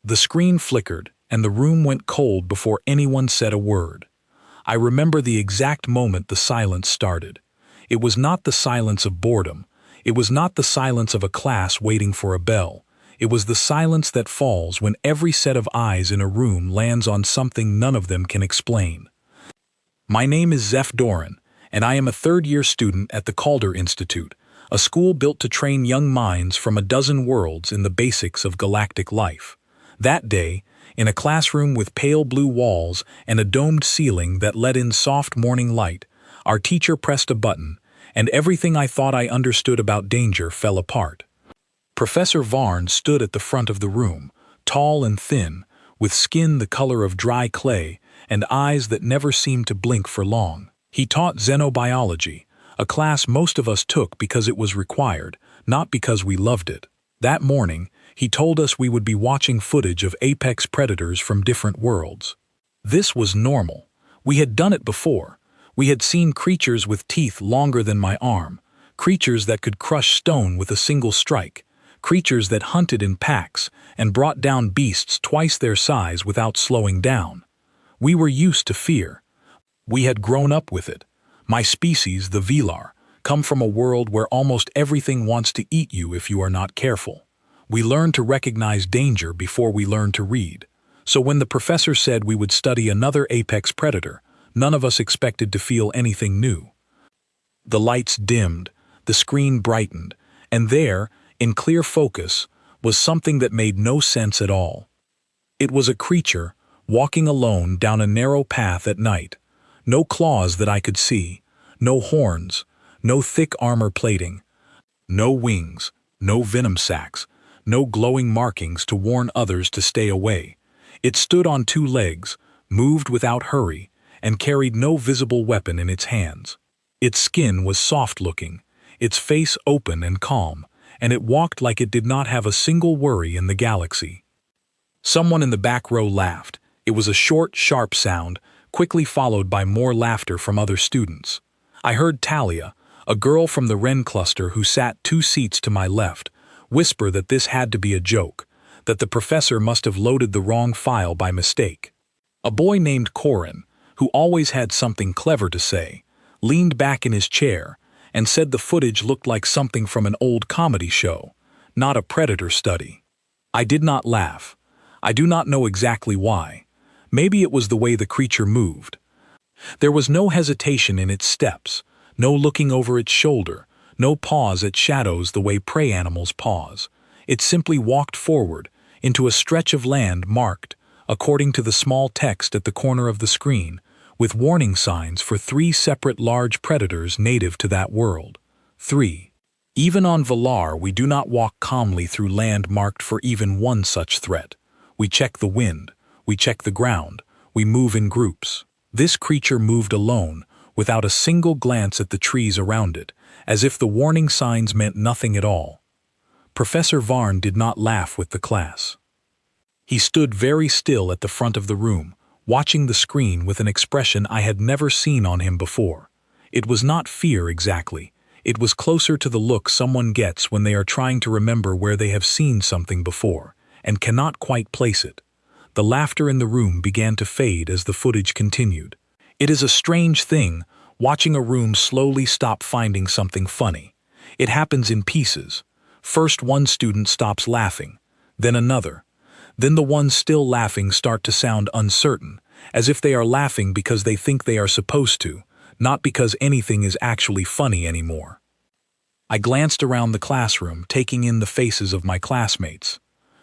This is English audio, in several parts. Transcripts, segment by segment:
The screen flickered, and the room went cold before anyone said a word. I remember the exact moment the silence started. It was not the silence of boredom. It was not the silence of a class waiting for a bell. It was the silence that falls when every set of eyes in a room lands on something none of them can explain. My name is Zeph Doran, and I am a third-year student at the Calder Institute, a school built to train young minds from a dozen worlds in the basics of galactic life. That day, in a classroom with pale blue walls and a domed ceiling that let in soft morning light, our teacher pressed a button, and everything I thought I understood about danger fell apart. Professor Varn stood at the front of the room, tall and thin, with skin the color of dry clay and eyes that never seemed to blink for long. He taught xenobiology, a class most of us took because it was required, not because we loved it. That morning, he told us we would be watching footage of apex predators from different worlds. This was normal. We had done it before. We had seen creatures with teeth longer than my arm, creatures that could crush stone with a single strike, creatures that hunted in packs and brought down beasts twice their size without slowing down. We were used to fear. We had grown up with it. My species, the Velar, come from a world where almost everything wants to eat you if you are not careful. We learned to recognize danger before we learned to read. So when the professor said we would study another apex predator, none of us expected to feel anything new. The lights dimmed, the screen brightened, and there, in clear focus, was something that made no sense at all. It was a creature, walking alone down a narrow path at night. No claws that I could see, no horns, no thick armor plating, no wings, no venom sacs, no glowing markings to warn others to stay away. It stood on two legs, moved without hurry, and carried no visible weapon in its hands. Its skin was soft-looking, its face open and calm, and it walked like it did not have a single worry in the galaxy. Someone in the back row laughed. It was a short, sharp sound, quickly followed by more laughter from other students. I heard Talia, a girl from the Wren cluster who sat 2 seats to my left, whisper that this had to be a joke, that the professor must have loaded the wrong file by mistake. A boy named Corin, who always had something clever to say, leaned back in his chair and said the footage looked like something from an old comedy show, not a predator study. I did not laugh. I do not know exactly why. Maybe it was the way the creature moved. There was no hesitation in its steps, no looking over its shoulder, no pause at shadows the way prey animals pause. It simply walked forward, into a stretch of land marked, according to the small text at the corner of the screen, with warning signs for 3 separate large predators native to that world. 3. Even on Valar we do not walk calmly through land marked for even one such threat. We check the wind, we check the ground, we move in groups. This creature moved alone, without a single glance at the trees around it, as if the warning signs meant nothing at all. Professor Varn did not laugh with the class. He stood very still at the front of the room, watching the screen with an expression I had never seen on him before. It was not fear exactly. It was closer to the look someone gets when they are trying to remember where they have seen something before, and cannot quite place it. The laughter in the room began to fade as the footage continued. It is a strange thing, watching a room slowly stop finding something funny. It happens in pieces. First one student stops laughing, then another. Then the ones still laughing start to sound uncertain, as if they are laughing because they think they are supposed to, not because anything is actually funny anymore. I glanced around the classroom, taking in the faces of my classmates.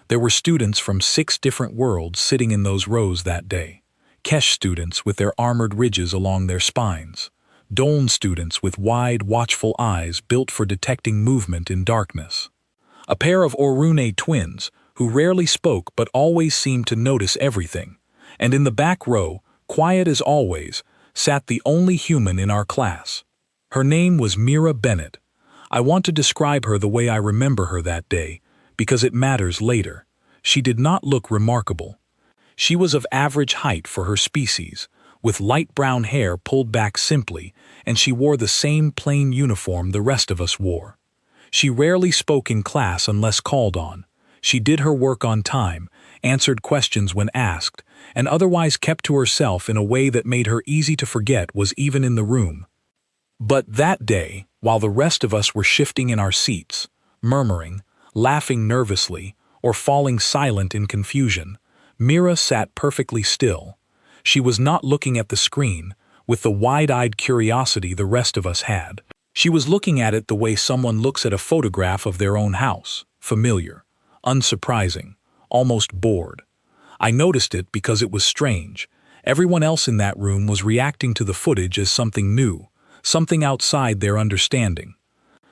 There were students from 6 different worlds sitting in those rows that day. Kesh students with their armored ridges along their spines. Doln students with wide, watchful eyes built for detecting movement in darkness. A pair of Orune twins, who rarely spoke but always seemed to notice everything. And in the back row, quiet as always, sat the only human in our class. Her name was Mira Bennett. I want to describe her the way I remember her that day, because it matters later. She did not look remarkable. She was of average height for her species, with light brown hair pulled back simply, and she wore the same plain uniform the rest of us wore. She rarely spoke in class unless called on. She did her work on time, answered questions when asked, and otherwise kept to herself in a way that made her easy to forget was even in the room. But that day, while the rest of us were shifting in our seats, murmuring, laughing nervously, or falling silent in confusion, Mira sat perfectly still. She was not looking at the screen, with the wide-eyed curiosity the rest of us had. She was looking at it the way someone looks at a photograph of their own house, familiar, unsurprising, almost bored. I noticed it because it was strange. Everyone else in that room was reacting to the footage as something new, something outside their understanding.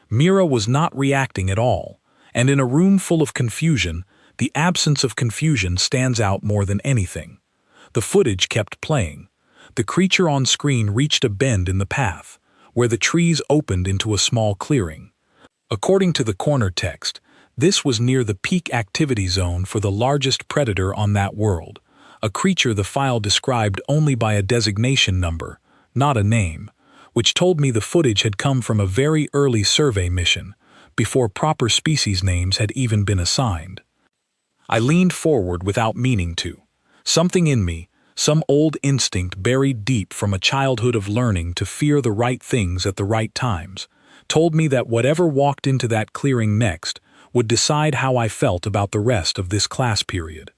Mira was not reacting at all, and in a room full of confusion, the absence of confusion stands out more than anything. The footage kept playing. The creature on screen reached a bend in the path, where the trees opened into a small clearing. According to the corner text, this was near the peak activity zone for the largest predator on that world, a creature the file described only by a designation number, not a name, which told me the footage had come from a very early survey mission, before proper species names had even been assigned. I leaned forward without meaning to. Something in me, some old instinct buried deep from a childhood of learning to fear the right things at the right times, told me that whatever walked into that clearing next would decide how I felt about the rest of this class period.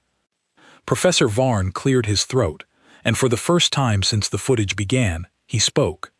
Professor Varn cleared his throat, and for the first time since the footage began, he spoke.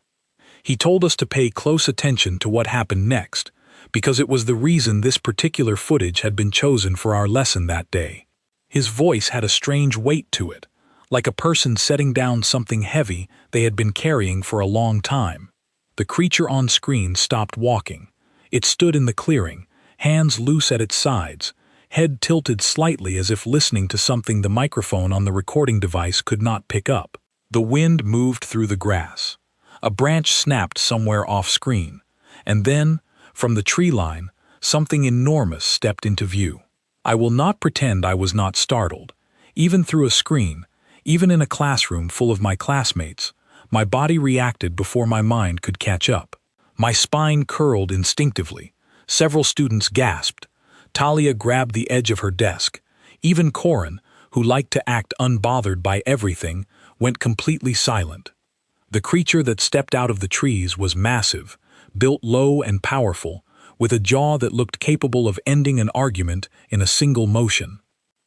He told us to pay close attention to what happened next, because it was the reason this particular footage had been chosen for our lesson that day. His voice had a strange weight to it, like a person setting down something heavy they had been carrying for a long time. The creature on screen stopped walking. It stood in the clearing, hands loose at its sides, head tilted slightly as if listening to something the microphone on the recording device could not pick up. The wind moved through the grass. A branch snapped somewhere off-screen, and then, from the tree line, something enormous stepped into view. I will not pretend I was not startled. Even through a screen, even in a classroom full of my classmates, my body reacted before my mind could catch up. My spine curled instinctively. Several students gasped. Talia grabbed the edge of her desk. Even Corin, who liked to act unbothered by everything, went completely silent. The creature that stepped out of the trees was massive, built low and powerful, with a jaw that looked capable of ending an argument in a single motion.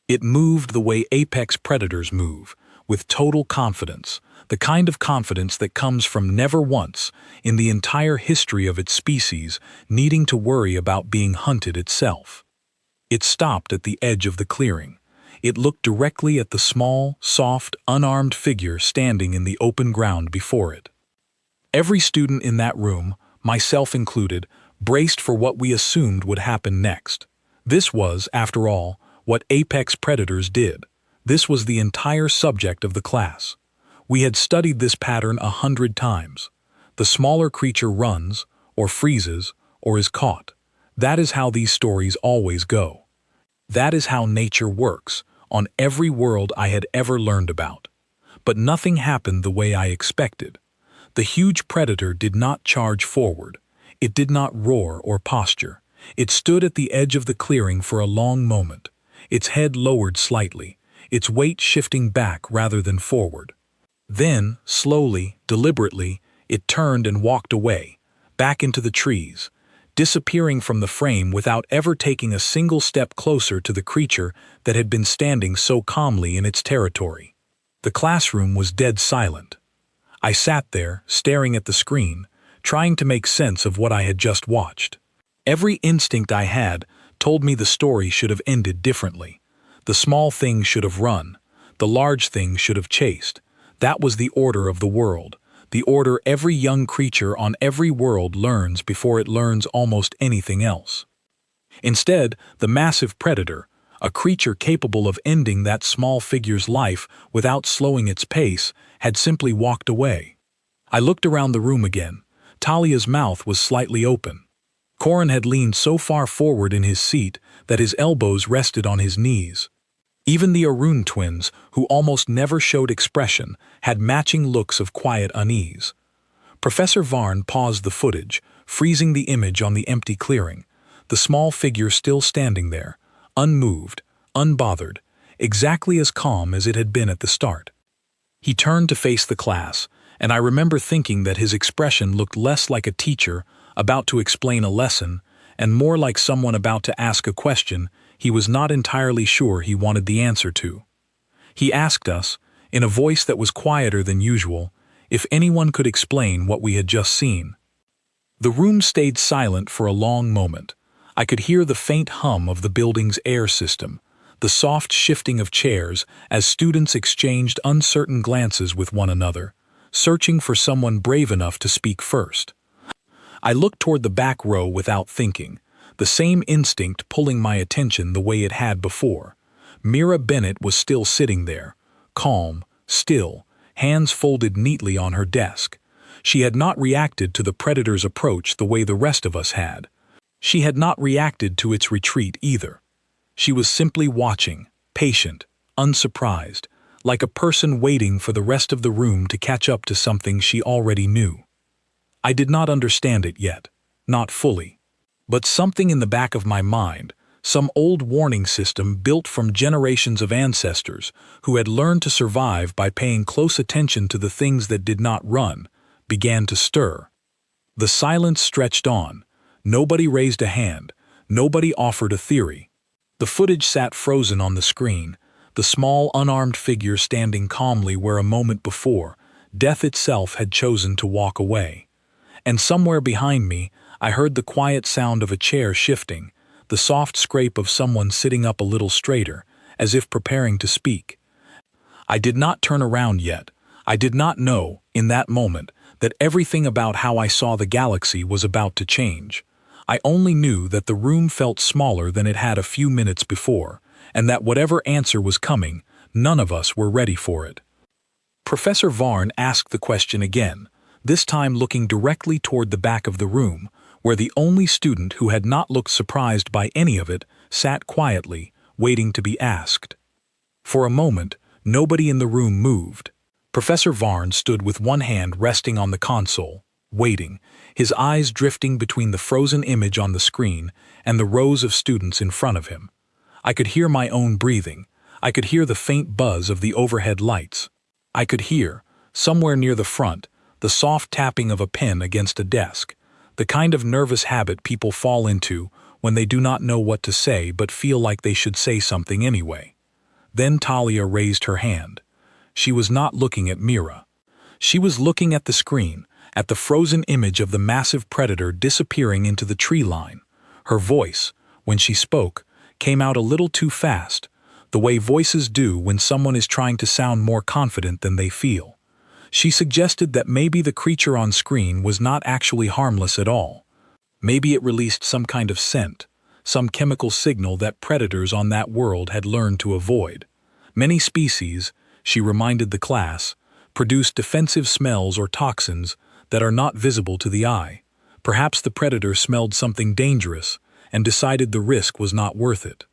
It moved the way apex predators move, with total confidence, the kind of confidence that comes from never once, in the entire history of its species, needing to worry about being hunted itself. It stopped at the edge of the clearing. It looked directly at the small, soft, unarmed figure standing in the open ground before it. Every student in that room, myself included, braced for what we assumed would happen next. This was, after all, what apex predators did. This was the entire subject of the class. We had studied this pattern 100 times. The smaller creature runs, or freezes, or is caught. That is how these stories always go. That is how nature works, on every world I had ever learned about. But nothing happened the way I expected. The huge predator did not charge forward. It did not roar or posture. It stood at the edge of the clearing for a long moment, its head lowered slightly, its weight shifting back rather than forward. Then, slowly, deliberately, it turned and walked away, back into the trees, disappearing from the frame without ever taking a single step closer to the creature that had been standing so calmly in its territory. The classroom was dead silent. I sat there, staring at the screen, trying to make sense of what I had just watched. Every instinct I had told me the story should have ended differently. The small thing should have run. The large thing should have chased. That was the order of the world, the order every young creature on every world learns before it learns almost anything else. Instead, the massive predator, a creature capable of ending that small figure's life without slowing its pace, had simply walked away. I looked around the room again. Talia's mouth was slightly open. Corin had leaned so far forward in his seat that his elbows rested on his knees. Even the Arun twins, who almost never showed expression, had matching looks of quiet unease. Professor Varn paused the footage, freezing the image on the empty clearing, the small figure still standing there, unmoved, unbothered, exactly as calm as it had been at the start. He turned to face the class, and I remember thinking that his expression looked less like a teacher about to explain a lesson and more like someone about to ask a question he was not entirely sure he wanted the answer to. He asked us, in a voice that was quieter than usual, if anyone could explain what we had just seen. The room stayed silent for a long moment. I could hear the faint hum of the building's air system, the soft shifting of chairs as students exchanged uncertain glances with one another, searching for someone brave enough to speak first. I looked toward the back row without thinking, the same instinct pulling my attention the way it had before. Mira Bennett was still sitting there, calm, still, hands folded neatly on her desk. She had not reacted to the predator's approach the way the rest of us had. She had not reacted to its retreat either. She was simply watching, patient, unsurprised, like a person waiting for the rest of the room to catch up to something she already knew. I did not understand it yet, not fully. But something in the back of my mind, some old warning system built from generations of ancestors who had learned to survive by paying close attention to the things that did not run, began to stir. The silence stretched on. Nobody raised a hand. Nobody offered a theory. The footage sat frozen on the screen, the small unarmed figure standing calmly where a moment before, death itself had chosen to walk away. And somewhere behind me, I heard the quiet sound of a chair shifting, the soft scrape of someone sitting up a little straighter, as if preparing to speak. I did not turn around yet. I did not know, in that moment, that everything about how I saw the galaxy was about to change. I only knew that the room felt smaller than it had a few minutes before, and that whatever answer was coming, none of us were ready for it. Professor Varn asked the question again, this time looking directly toward the back of the room, where the only student who had not looked surprised by any of it sat quietly, waiting to be asked. For a moment, nobody in the room moved. Professor Varn stood with one hand resting on the console, waiting, his eyes drifting between the frozen image on the screen and the rows of students in front of him. I could hear my own breathing. I could hear the faint buzz of the overhead lights. I could hear, somewhere near the front, the soft tapping of a pen against a desk, the kind of nervous habit people fall into when they do not know what to say but feel like they should say something anyway. Then Talia raised her hand. She was not looking at Mira. She was looking at the screen, at the frozen image of the massive predator disappearing into the tree line. Her voice, when she spoke, came out a little too fast, the way voices do when someone is trying to sound more confident than they feel. She suggested that maybe the creature on screen was not actually harmless at all. Maybe it released some kind of scent, some chemical signal that predators on that world had learned to avoid. Many species, she reminded the class, produce defensive smells or toxins that are not visible to the eye. Perhaps the predator smelled something dangerous and decided the risk was not worth it.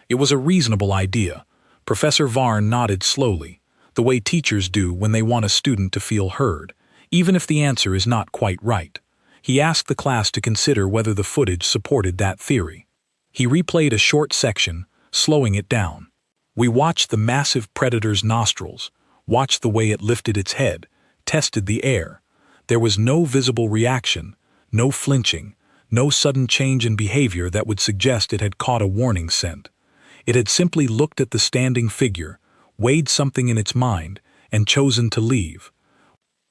It was a reasonable idea. Professor Varn nodded slowly, the way teachers do when they want a student to feel heard, even if the answer is not quite right. He asked the class to consider whether the footage supported that theory. He replayed a short section, slowing it down. We watched the massive predator's nostrils, watched the way it lifted its head, tested the air. There was no visible reaction, no flinching, no sudden change in behavior that would suggest it had caught a warning scent. It had simply looked at the standing figure, weighed something in its mind, and chosen to leave.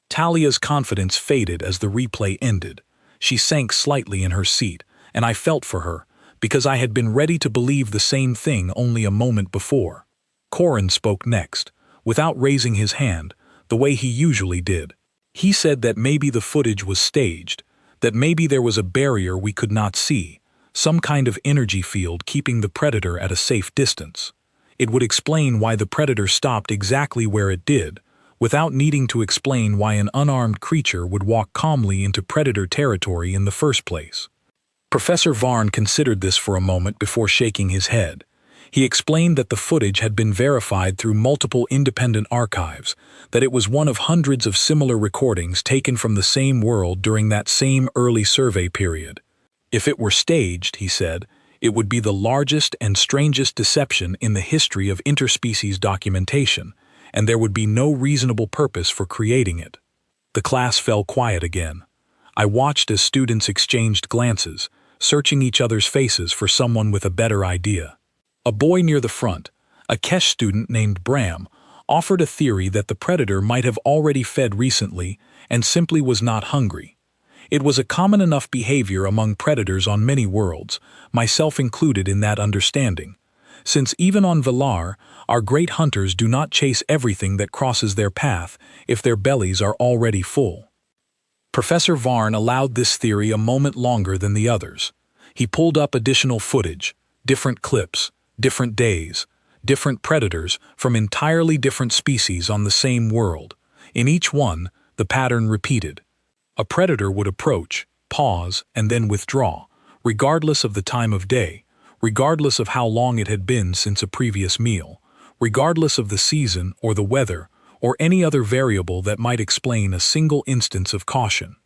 Talia's confidence faded as the replay ended. She sank slightly in her seat, and I felt for her, because I had been ready to believe the same thing only a moment before. Corin spoke next, without raising his hand, the way he usually did. He said that maybe the footage was staged, that maybe there was a barrier we could not see, some kind of energy field keeping the predator at a safe distance. It would explain why the predator stopped exactly where it did, without needing to explain why an unarmed creature would walk calmly into predator territory in the first place. Professor Varn considered this for a moment before shaking his head. He explained that the footage had been verified through multiple independent archives, that it was one of hundreds of similar recordings taken from the same world during that same early survey period. If it were staged, he said, It would be the largest and strangest deception in the history of interspecies documentation, and there would be no reasonable purpose for creating it. The class fell quiet again. I watched as students exchanged glances, searching each other's faces for someone with a better idea. A boy near the front, a Kesh student named Bram, offered a theory that the predator might have already fed recently and simply was not hungry. It was a common enough behavior among predators on many worlds, myself included in that understanding, since even on Valar, our great hunters do not chase everything that crosses their path if their bellies are already full. Professor Varn allowed this theory a moment longer than the others. He pulled up additional footage, different clips, different days, different predators from entirely different species on the same world. In each one, the pattern repeated. A predator would approach, pause, and then withdraw, regardless of the time of day, regardless of how long it had been since a previous meal, regardless of the season or the weather, or any other variable that might explain a single instance of caution.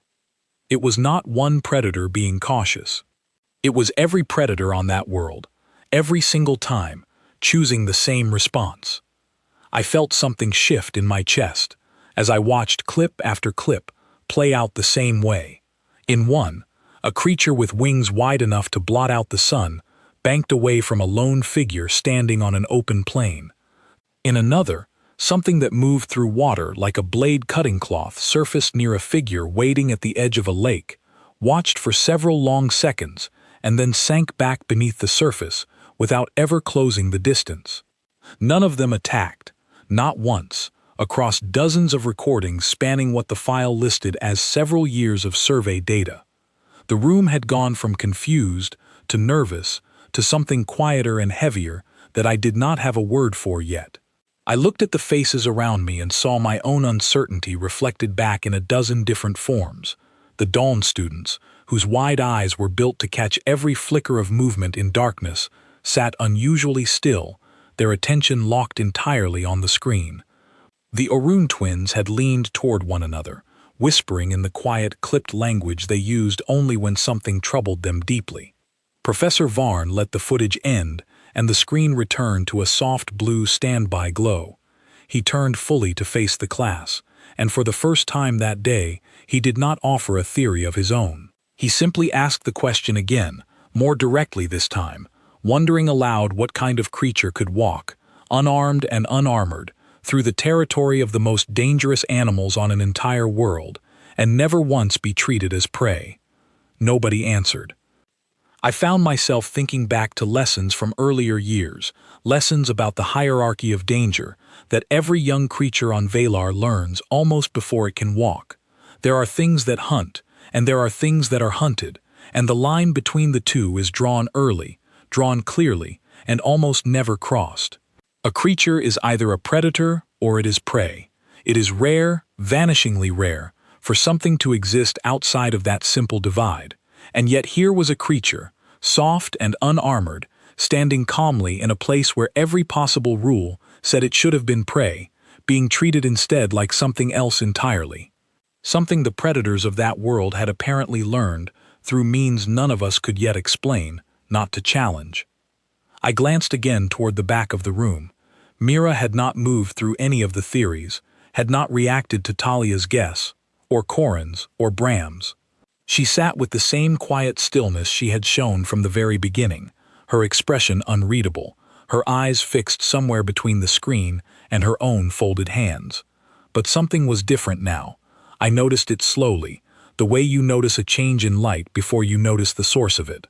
It was not one predator being cautious. It was every predator on that world, every single time, choosing the same response. I felt something shift in my chest as I watched clip after clip play out the same way. In one, a creature with wings wide enough to blot out the sun banked away from a lone figure standing on an open plain. In another, something that moved through water like a blade cutting cloth surfaced near a figure waiting at the edge of a lake, watched for several long seconds, and then sank back beneath the surface without ever closing the distance. None of them attacked, not once, across dozens of recordings spanning what the file listed as several years of survey data. The room had gone from confused to nervous to something quieter and heavier that I did not have a word for yet. I looked at the faces around me and saw my own uncertainty reflected back in a dozen different forms. The Dawn students, whose wide eyes were built to catch every flicker of movement in darkness, sat unusually still, their attention locked entirely on the screen. The Orun twins had leaned toward one another, whispering in the quiet, clipped language they used only when something troubled them deeply. Professor Varn let the footage end, and the screen returned to a soft blue standby glow. He turned fully to face the class, and for the first time that day, he did not offer a theory of his own. He simply asked the question again, more directly this time, wondering aloud what kind of creature could walk, unarmed and unarmored, through the territory of the most dangerous animals on an entire world, and never once be treated as prey. Nobody answered. I found myself thinking back to lessons from earlier years, lessons about the hierarchy of danger that every young creature on Valar learns almost before it can walk. There are things that hunt, and there are things that are hunted, and the line between the two is drawn early, drawn clearly, and almost never crossed. A creature is either a predator or it is prey. It is rare, vanishingly rare, for something to exist outside of that simple divide. And yet here was a creature, soft and unarmored, standing calmly in a place where every possible rule said it should have been prey, being treated instead like something else entirely. Something the predators of that world had apparently learned, through means none of us could yet explain, not to challenge. I glanced again toward the back of the room. Mira had not moved through any of the theories, had not reacted to Talia's guess, or Corin's, or Bram's. She sat with the same quiet stillness she had shown from the very beginning, her expression unreadable, her eyes fixed somewhere between the screen and her own folded hands. But something was different now. I noticed it slowly, the way you notice a change in light before you notice the source of it.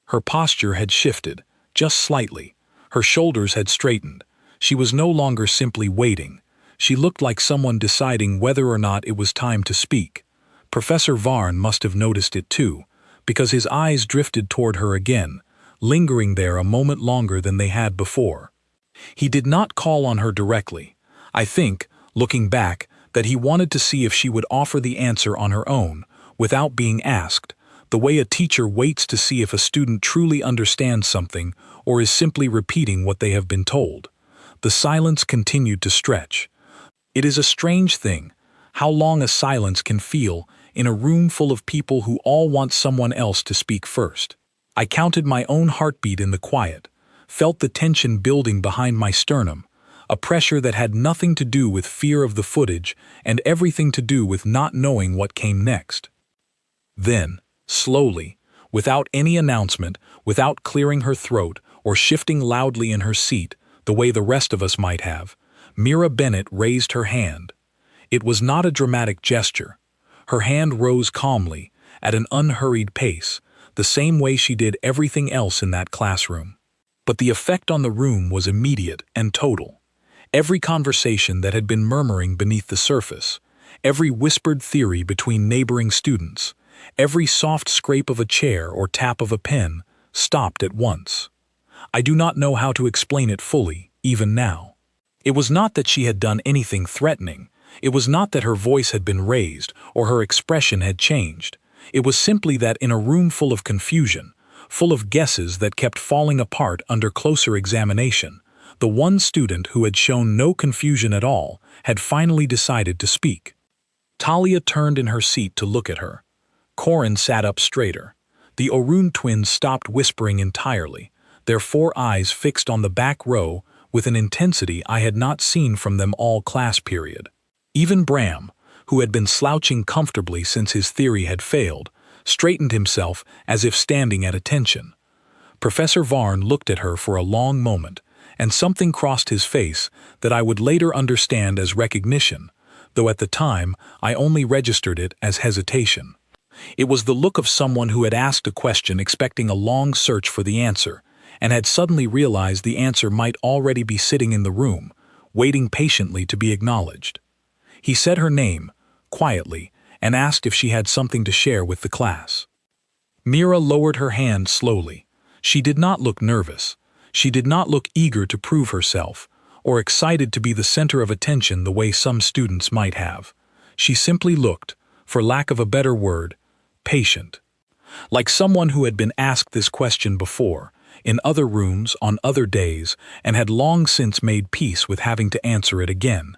Her posture had shifted, just slightly. Her shoulders had straightened. She was no longer simply waiting. She looked like someone deciding whether or not it was time to speak. Professor Varn must have noticed it too, because his eyes drifted toward her again, lingering there a moment longer than they had before. He did not call on her directly. I think, looking back, that he wanted to see if she would offer the answer on her own, without being asked, the way a teacher waits to see if a student truly understands something or is simply repeating what they have been told. The silence continued to stretch. It is a strange thing, how long a silence can feel in a room full of people who all want someone else to speak first. I counted my own heartbeat in the quiet, felt the tension building behind my sternum, a pressure that had nothing to do with fear of the footage and everything to do with not knowing what came next. Then, slowly, without any announcement, without clearing her throat or shifting loudly in her seat, the way the rest of us might have, Mira Bennett raised her hand. It was not a dramatic gesture. Her hand rose calmly, at an unhurried pace, the same way she did everything else in that classroom. But the effect on the room was immediate and total. Every conversation that had been murmuring beneath the surface, every whispered theory between neighboring students, every soft scrape of a chair or tap of a pen, stopped at once. I do not know how to explain it fully, even now. It was not that she had done anything threatening. It was not that her voice had been raised or her expression had changed. It was simply that in a room full of confusion, full of guesses that kept falling apart under closer examination, the one student who had shown no confusion at all had finally decided to speak. Talia turned in her seat to look at her. Corin sat up straighter. The Orun twins stopped whispering entirely, their 4 eyes fixed on the back row with an intensity I had not seen from them all class period. Even Bram, who had been slouching comfortably since his theory had failed, straightened himself as if standing at attention. Professor Varn looked at her for a long moment, and something crossed his face that I would later understand as recognition, though at the time I only registered it as hesitation. It was the look of someone who had asked a question expecting a long search for the answer, and had suddenly realized the answer might already be sitting in the room, waiting patiently to be acknowledged. He said her name, quietly, and asked if she had something to share with the class. Mira lowered her hand slowly. She did not look nervous. She did not look eager to prove herself, or excited to be the center of attention the way some students might have. She simply looked, for lack of a better word, patient. Like someone who had been asked this question before, in other rooms on other days, and had long since made peace with having to answer it again.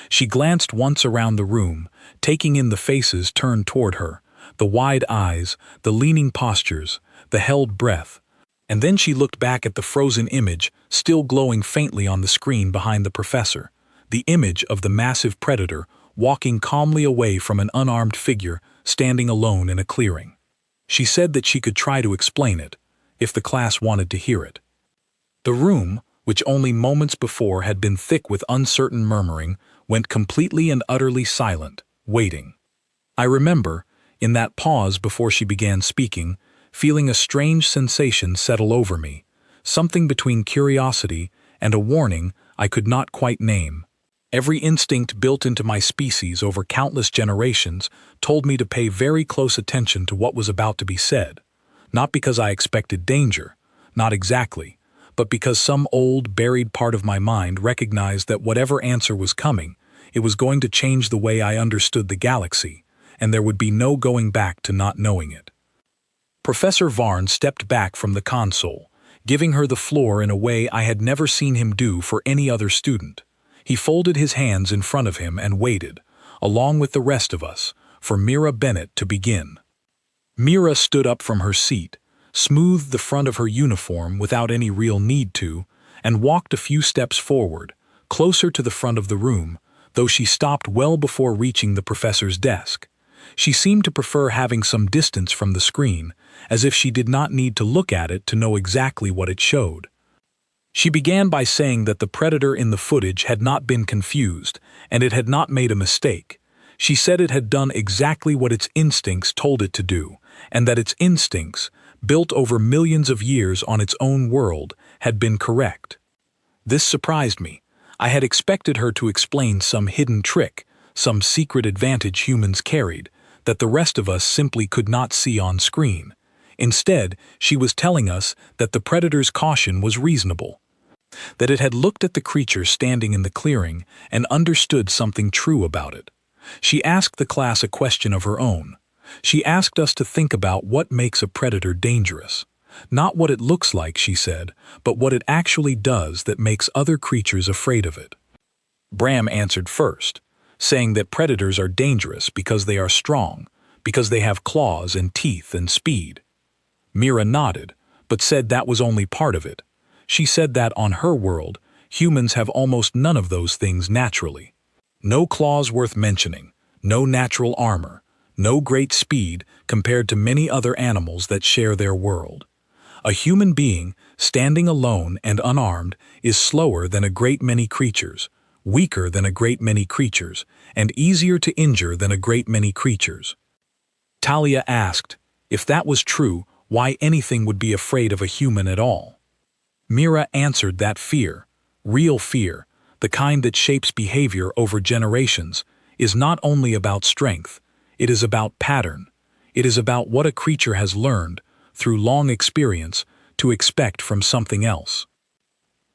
She glanced once around the room, taking in the faces turned toward her, the wide eyes, the leaning postures, the held breath, and then she looked back at the frozen image still glowing faintly on the screen behind the professor, the image of the massive predator walking calmly away from an unarmed figure standing alone in a clearing. She said that she could try to explain it, if the class wanted to hear it. The room, which only moments before had been thick with uncertain murmuring, went completely and utterly silent, waiting. I remember, in that pause before she began speaking, feeling a strange sensation settle over me, something between curiosity and a warning I could not quite name. Every instinct built into my species over countless generations told me to pay very close attention to what was about to be said, not because I expected danger, not exactly, but because some old, buried part of my mind recognized that whatever answer was coming, it was going to change the way I understood the galaxy, and there would be no going back to not knowing it. Professor Varn stepped back from the console, giving her the floor in a way I had never seen him do for any other student. He folded his hands in front of him and waited, along with the rest of us, for Mira Bennett to begin. Mira stood up from her seat, smoothed the front of her uniform without any real need to, and walked a few steps forward, closer to the front of the room, though she stopped well before reaching the professor's desk. She seemed to prefer having some distance from the screen, as if she did not need to look at it to know exactly what it showed. She began by saying that the predator in the footage had not been confused, and it had not made a mistake. She said it had done exactly what its instincts told it to do, and that its instincts, built over millions of years on its own world, had been correct. This surprised me. I had expected her to explain some hidden trick, some secret advantage humans carried, that the rest of us simply could not see on screen. Instead, she was telling us that the predator's caution was reasonable, that it had looked at the creature standing in the clearing and understood something true about it. She asked the class a question of her own. She asked us to think about what makes a predator dangerous. Not what it looks like, she said, but what it actually does that makes other creatures afraid of it. Bram answered first, saying that predators are dangerous because they are strong, because they have claws and teeth and speed. Mira nodded, but said that was only part of it. She said that on her world, humans have almost none of those things naturally. No claws worth mentioning, no natural armor, no great speed compared to many other animals that share their world. A human being, standing alone and unarmed, is slower than a great many creatures, weaker than a great many creatures, and easier to injure than a great many creatures. Talia asked, if that was true, why anything would be afraid of a human at all? Mira answered that fear, real fear, the kind that shapes behavior over generations, is not only about strength, it is about pattern. It is about what a creature has learned, through long experience, to expect from something else.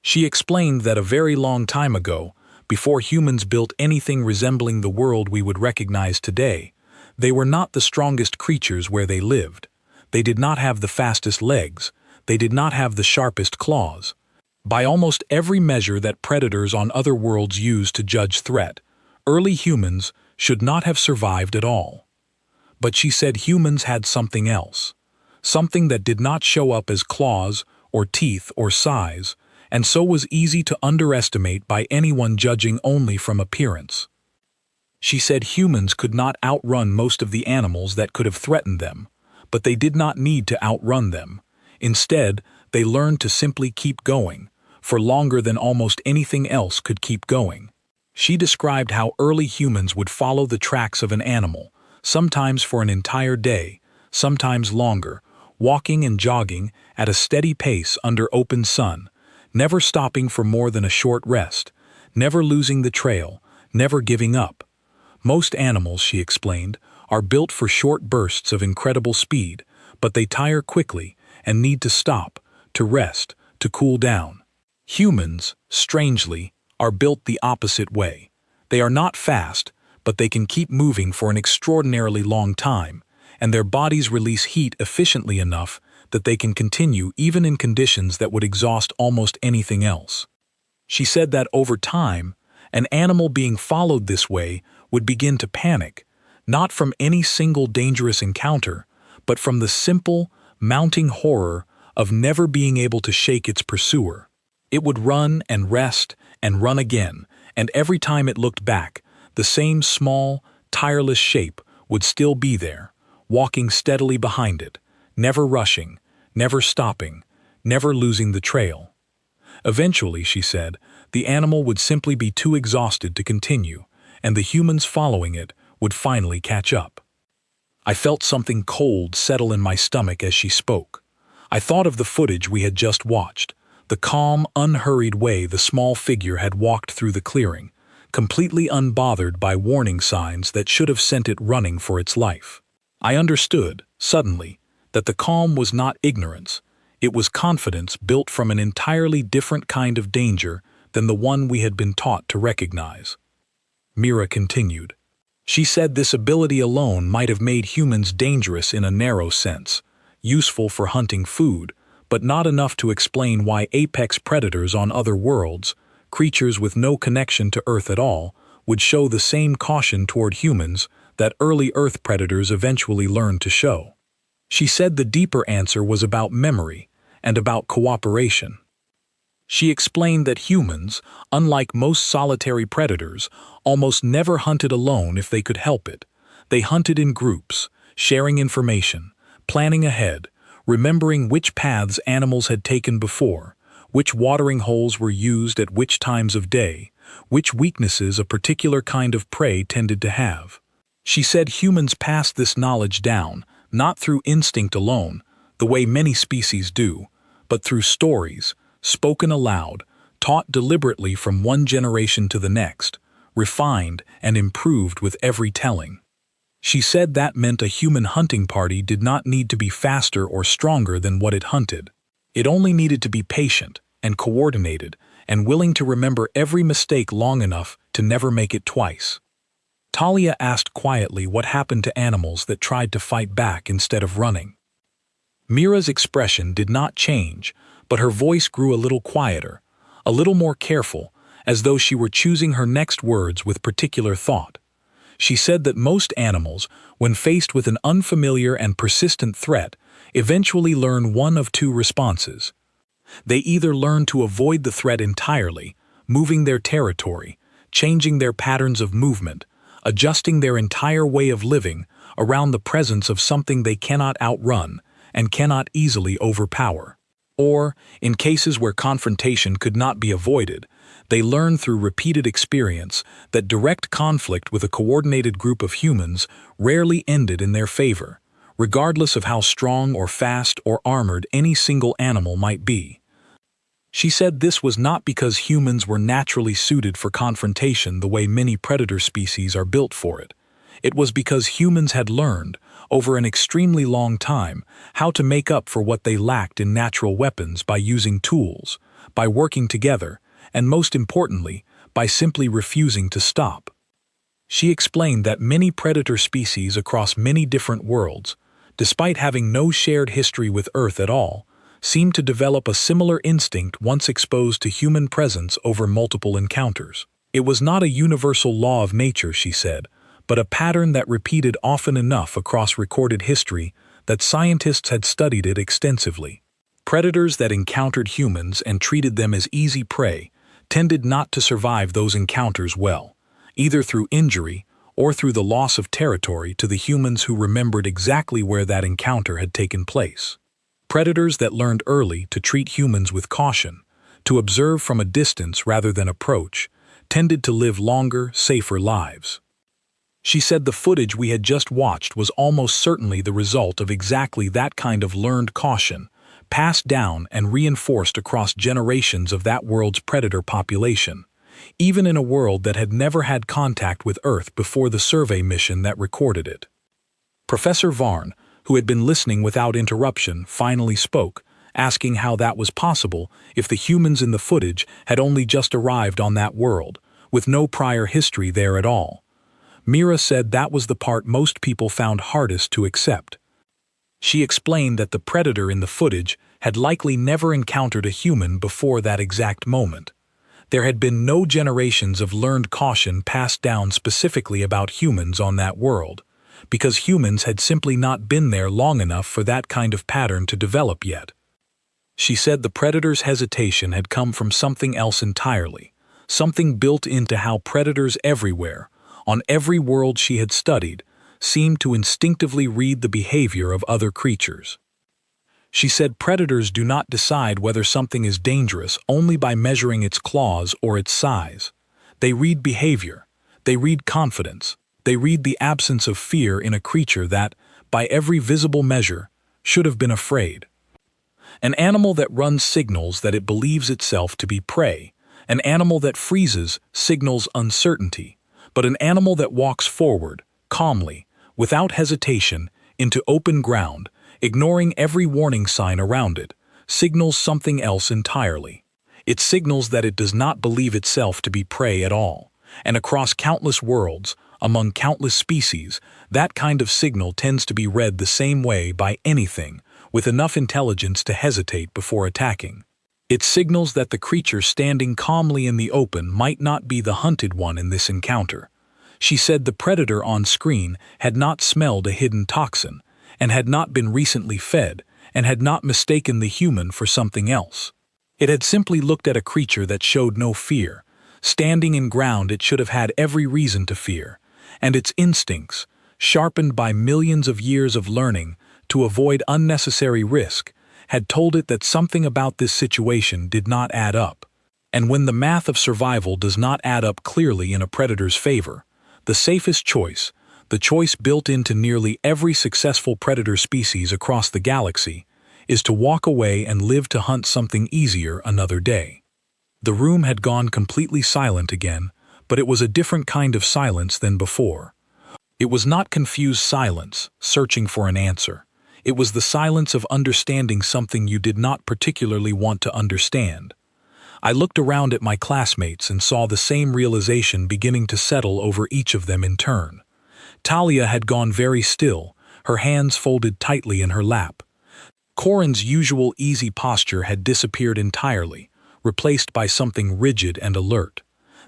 She explained that a very long time ago, before humans built anything resembling the world we would recognize today, they were not the strongest creatures where they lived. They did not have the fastest legs. They did not have the sharpest claws. By almost every measure that predators on other worlds use to judge threat, early humans should not have survived at all. But she said humans had something else, something that did not show up as claws or teeth or size, and so was easy to underestimate by anyone judging only from appearance. She said humans could not outrun most of the animals that could have threatened them, but they did not need to outrun them. Instead, they learned to simply keep going, for longer than almost anything else could keep going. She described how early humans would follow the tracks of an animal, sometimes for an entire day, sometimes longer, walking and jogging at a steady pace under open sun, never stopping for more than a short rest, never losing the trail, never giving up. Most animals, she explained, are built for short bursts of incredible speed, but they tire quickly and need to stop, to rest, to cool down. Humans, strangely, are built the opposite way. They are not fast, but they can keep moving for an extraordinarily long time, and their bodies release heat efficiently enough that they can continue even in conditions that would exhaust almost anything else. She said that over time, an animal being followed this way would begin to panic, not from any single dangerous encounter, but from the simple, mounting horror of never being able to shake its pursuer. It would run and rest and run again, and every time it looked back, the same small, tireless shape would still be there, walking steadily behind it, never rushing, never stopping, never losing the trail. Eventually, she said, the animal would simply be too exhausted to continue, and the humans following it would finally catch up. I felt something cold settle in my stomach as she spoke. I thought of the footage we had just watched, the calm, unhurried way the small figure had walked through the clearing, completely unbothered by warning signs that should have sent it running for its life. I understood, suddenly, that the calm was not ignorance, it was confidence built from an entirely different kind of danger than the one we had been taught to recognize. Mira continued. She said this ability alone might have made humans dangerous in a narrow sense, useful for hunting food, but not enough to explain why apex predators on other worlds, creatures with no connection to Earth at all, would show the same caution toward humans that early Earth predators eventually learned to show. She said the deeper answer was about memory and about cooperation. She explained that humans, unlike most solitary predators, almost never hunted alone if they could help it. They hunted in groups, sharing information, planning ahead, remembering which paths animals had taken before, which watering holes were used at which times of day, which weaknesses a particular kind of prey tended to have. She said humans passed this knowledge down, not through instinct alone, the way many species do, but through stories, spoken aloud, taught deliberately from one generation to the next, refined and improved with every telling. She said that meant a human hunting party did not need to be faster or stronger than what it hunted. It only needed to be patient and coordinated and willing to remember every mistake long enough to never make it twice. Talia asked quietly what happened to animals that tried to fight back instead of running. Mira's expression did not change, but her voice grew a little quieter, a little more careful, as though she were choosing her next words with particular thought. She said that most animals, when faced with an unfamiliar and persistent threat, eventually learn one of two responses. They either learn to avoid the threat entirely, moving their territory, changing their patterns of movement, adjusting their entire way of living around the presence of something they cannot outrun and cannot easily overpower. Or, in cases where confrontation could not be avoided, they learn through repeated experience that direct conflict with a coordinated group of humans rarely ended in their favor, regardless of how strong or fast or armored any single animal might be. She said this was not because humans were naturally suited for confrontation the way many predator species are built for it. It was because humans had learned, over an extremely long time, how to make up for what they lacked in natural weapons by using tools, by working together, and most importantly, by simply refusing to stop. She explained that many predator species across many different worlds, despite having no shared history with Earth at all, seemed to develop a similar instinct once exposed to human presence over multiple encounters. It was not a universal law of nature, she said, but a pattern that repeated often enough across recorded history that scientists had studied it extensively. Predators that encountered humans and treated them as easy prey tended not to survive those encounters well, either through injury or through the loss of territory to the humans who remembered exactly where that encounter had taken place. Predators that learned early to treat humans with caution, to observe from a distance rather than approach, tended to live longer, safer lives. She said the footage we had just watched was almost certainly the result of exactly that kind of learned caution, passed down and reinforced across generations of that world's predator population, even in a world that had never had contact with Earth before the survey mission that recorded it. Professor Varn, who had been listening without interruption, finally spoke, asking how that was possible if the humans in the footage had only just arrived on that world, with no prior history there at all. Mira said that was the part most people found hardest to accept. She explained that the predator in the footage had likely never encountered a human before that exact moment. There had been no generations of learned caution passed down specifically about humans on that world, because humans had simply not been there long enough for that kind of pattern to develop yet. She said the predator's hesitation had come from something else entirely, something built into how predators everywhere, on every world she had studied, seemed to instinctively read the behavior of other creatures. She said predators do not decide whether something is dangerous only by measuring its claws or its size. They read behavior, they read confidence, they read the absence of fear in a creature that, by every visible measure, should have been afraid. An animal that runs signals that it believes itself to be prey. An animal that freezes signals uncertainty. But an animal that walks forward, calmly, without hesitation, into open ground, ignoring every warning sign around it, signals something else entirely. It signals that it does not believe itself to be prey at all. And across countless worlds, among countless species, that kind of signal tends to be read the same way by anything with enough intelligence to hesitate before attacking. It signals that the creature standing calmly in the open might not be the hunted one in this encounter. She said the predator on screen had not smelled a hidden toxin, and had not been recently fed, and had not mistaken the human for something else. It had simply looked at a creature that showed no fear, standing in ground it should have had every reason to fear, and its instincts, sharpened by millions of years of learning to avoid unnecessary risk, had told it that something about this situation did not add up. And when the math of survival does not add up clearly in a predator's favor, the safest choice, the choice built into nearly every successful predator species across the galaxy, is to walk away and live to hunt something easier another day. The room had gone completely silent again, but it was a different kind of silence than before. It was not confused silence, searching for an answer. It was the silence of understanding something you did not particularly want to understand. I looked around at my classmates and saw the same realization beginning to settle over each of them in turn. Talia had gone very still, her hands folded tightly in her lap. Corin's usual easy posture had disappeared entirely, replaced by something rigid and alert.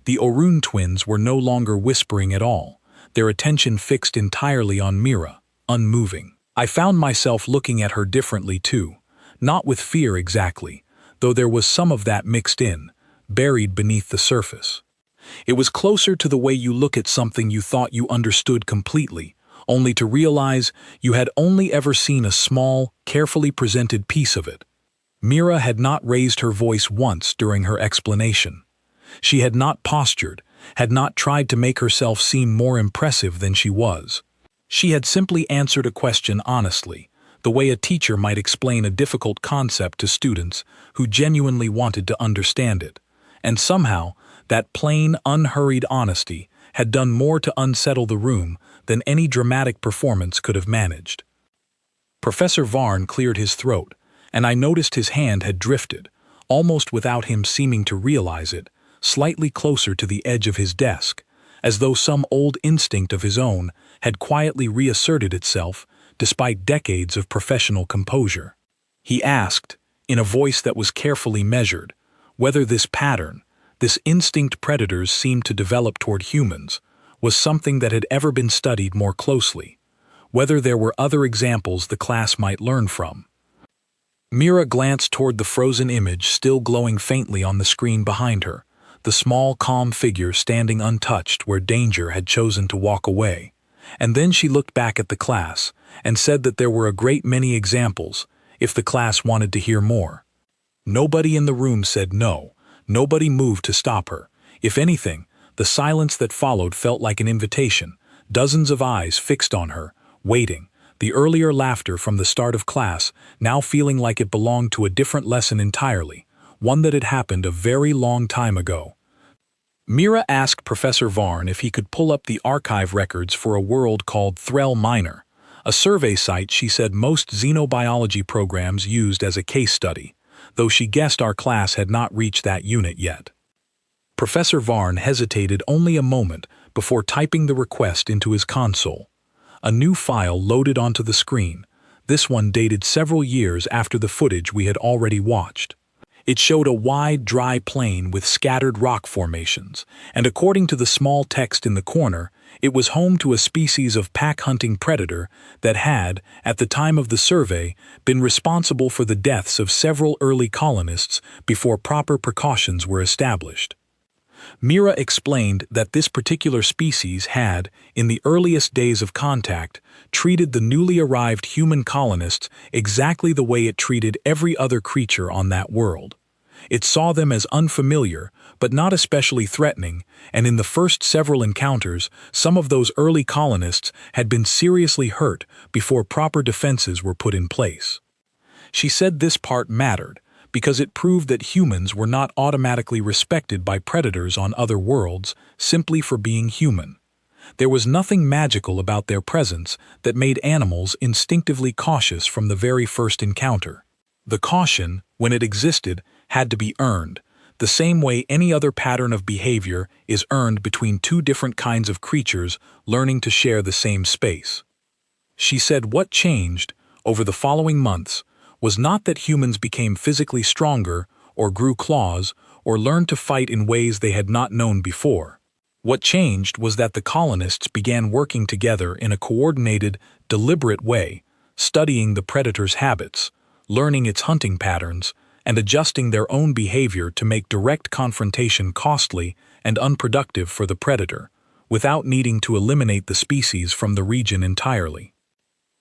The Orun twins were no longer whispering at all, their attention fixed entirely on Mira, unmoving. I found myself looking at her differently too, not with fear exactly, though there was some of that mixed in, buried beneath the surface. It was closer to the way you look at something you thought you understood completely, only to realize you had only ever seen a small, carefully presented piece of it. Mira had not raised her voice once during her explanation. She had not postured, had not tried to make herself seem more impressive than she was. She had simply answered a question honestly, the way a teacher might explain a difficult concept to students who genuinely wanted to understand it. And somehow, that plain, unhurried honesty had done more to unsettle the room than any dramatic performance could have managed. Professor Varn cleared his throat, and I noticed his hand had drifted, almost without him seeming to realize it, slightly closer to the edge of his desk, as though some old instinct of his own had quietly reasserted itself despite decades of professional composure. He asked, in a voice that was carefully measured, whether this pattern, this instinct predators seemed to develop toward humans, was something that had ever been studied more closely, whether there were other examples the class might learn from. Mira glanced toward the frozen image still glowing faintly on the screen behind her, the small, calm figure standing untouched where danger had chosen to walk away. And then she looked back at the class and said that there were a great many examples if the class wanted to hear more. Nobody in the room said no. Nobody moved to stop her. If anything, the silence that followed felt like an invitation, dozens of eyes fixed on her, waiting, the earlier laughter from the start of class now feeling like it belonged to a different lesson entirely, one that had happened a very long time ago. Mira asked Professor Varn if he could pull up the archive records for a world called Threll Minor, a survey site she said most xenobiology programs used as a case study, though she guessed our class had not reached that unit yet. Professor Varn hesitated only a moment before typing the request into his console. A new file loaded onto the screen, this one dated several years after the footage we had already watched. It showed a wide, dry plain with scattered rock formations, and according to the small text in the corner, it was home to a species of pack-hunting predator that had, at the time of the survey, been responsible for the deaths of several early colonists before proper precautions were established. Mira explained that this particular species had, in the earliest days of contact, treated the newly arrived human colonists exactly the way it treated every other creature on that world. It saw them as unfamiliar, but not especially threatening, and in the first several encounters, some of those early colonists had been seriously hurt before proper defenses were put in place. She said this part mattered, because it proved that humans were not automatically respected by predators on other worlds simply for being human. There was nothing magical about their presence that made animals instinctively cautious from the very first encounter. The caution, when it existed, had to be earned, the same way any other pattern of behavior is earned between two different kinds of creatures learning to share the same space. She said what changed, over the following months, was not that humans became physically stronger, or grew claws, or learned to fight in ways they had not known before. What changed was that the colonists began working together in a coordinated, deliberate way, studying the predator's habits, learning its hunting patterns, and adjusting their own behavior to make direct confrontation costly and unproductive for the predator, without needing to eliminate the species from the region entirely.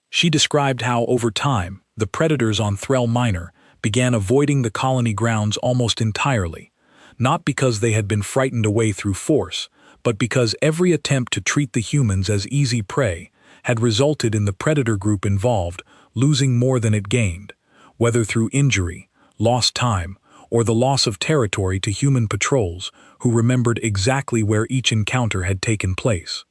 She described how, over time, the predators on Threll Minor began avoiding the colony grounds almost entirely, not because they had been frightened away through force, but because every attempt to treat the humans as easy prey had resulted in the predator group involved losing more than it gained, whether through injury, lost time, or the loss of territory to human patrols who remembered exactly where each encounter had taken place.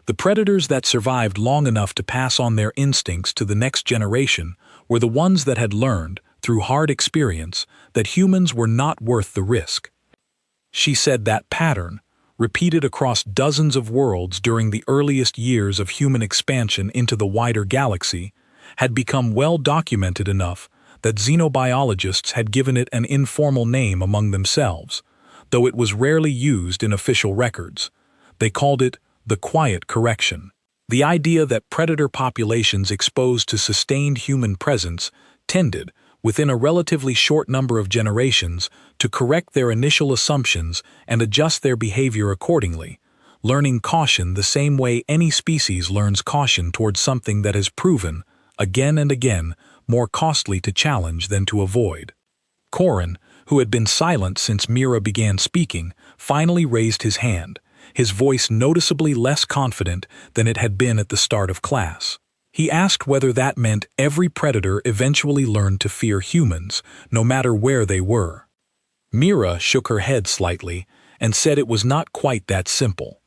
The predators that survived long enough to pass on their instincts to the next generation were the ones that had learned, through hard experience, that humans were not worth the risk. She said that pattern, repeated across dozens of worlds during the earliest years of human expansion into the wider galaxy, had become well documented enough that xenobiologists had given it an informal name among themselves, though it was rarely used in official records. They called it the quiet correction. The idea that predator populations exposed to sustained human presence tended, within a relatively short number of generations, to correct their initial assumptions and adjust their behavior accordingly, learning caution the same way any species learns caution towards something that has proven, again and again, more costly to challenge than to avoid. Corin, who had been silent since Mira began speaking, finally raised his hand, his voice noticeably less confident than it had been at the start of class. He asked whether that meant every predator eventually learned to fear humans, no matter where they were. Mira shook her head slightly and said it was not quite that simple.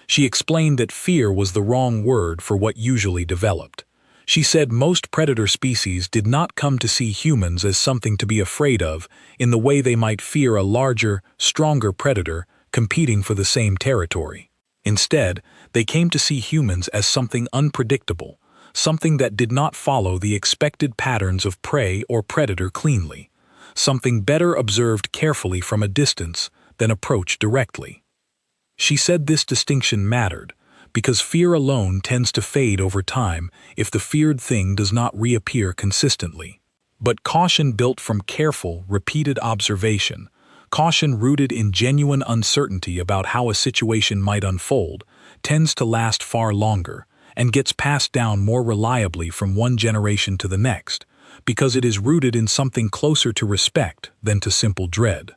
She explained that fear was the wrong word for what usually developed. She said most predator species did not come to see humans as something to be afraid of in the way they might fear a larger, stronger predator competing for the same territory. Instead, they came to see humans as something unpredictable, something that did not follow the expected patterns of prey or predator cleanly, something better observed carefully from a distance than approached directly. She said this distinction mattered, because fear alone tends to fade over time if the feared thing does not reappear consistently. But caution built from careful, repeated observation, caution rooted in genuine uncertainty about how a situation might unfold, tends to last far longer and gets passed down more reliably from one generation to the next, because it is rooted in something closer to respect than to simple dread.